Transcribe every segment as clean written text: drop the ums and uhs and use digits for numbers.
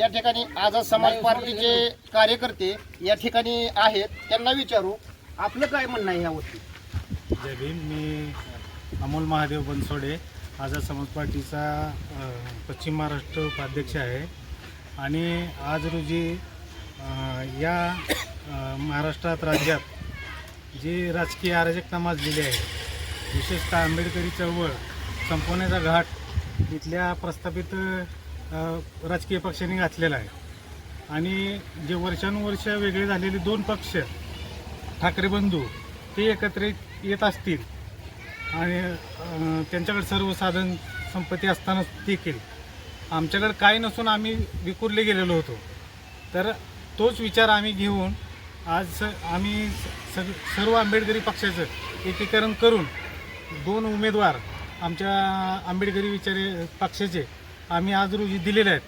या ठिकाणी आझाद समाज पार्टीचे कार्यकर्ते या ठिकाणी आहेत, त्यांना विचारू आपलं काय म्हणणं आहे यावरती. जय भीम. मी अमोल महादेव बनसोडे, आझाद समाज पार्टीचा पश्चिम महाराष्ट्र उपाध्यक्ष आहे. आणि आज रोजी या महाराष्ट्रात राज्यात जी राजकीय अराजकता माजलेली आहे, विशेषतः आंबेडकरी चळवळ संपवण्याचा घाट इथल्या प्रस्थापित राजकीय पक्षांनी घातलेला आहे. आणि जे वर्षानुवर्ष वेगळे झालेले दोन पक्ष ठाकरे बंधू ते एकत्रित येत असतील आणि त्यांच्याकडे सर्व साधन संपत्ती असताना देखील आमच्याकडे काय नसून आम्ही विखुरले गेलेलो होतो. तर तोच विचार आम्ही घेऊन आज आम्ही सर्व आंबेडकरी पक्षाचं एकीकरण करून दोन उमेदवार आमच्या आंबेडकरी विचारे पक्षाचे आम्ही आज रोजी दिलेले आहेत.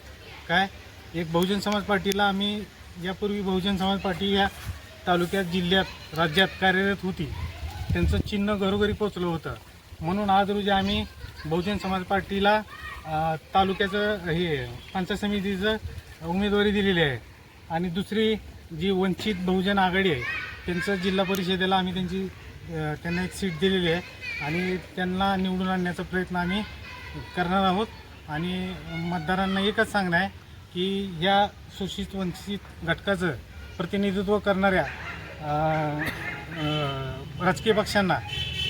काय एक बहुजन समाज पार्टीला आम्ही यापूर्वी बहुजन समाज पार्टी या तालुक्यात, जिल्ह्यात, राज्यात कार्यरत होती. त्यांचं चिन्ह घरोघरी पोचलं होतं. म्हणून आज रोजी आम्ही बहुजन समाज पार्टीला तालुक्याचं पंचायत समितीचं उमेदवारी दिलेली आहे. आणि दुसरी जी वंचित बहुजन आघाडी आहे त्यांचं जिल्हा परिषदेला आम्ही त्यांना एक सीट दिलेली आहे आणि त्यांना निवडून आणण्याचा प्रयत्न आम्ही करणार आहोत. आणि मतदारांना एकच सांगणं आहे की या शोषित वंचित घटकाचं प्रतिनिधित्व करणाऱ्या राजकीय पक्षांना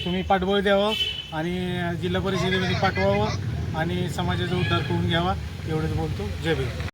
तुम्ही पाठबळ द्यावं आणि जिल्हा परिषदेमध्ये पाठवावं आणि समाजाचा उद्धार करून घ्यावा. एवढंच बोलतो. जय भीम.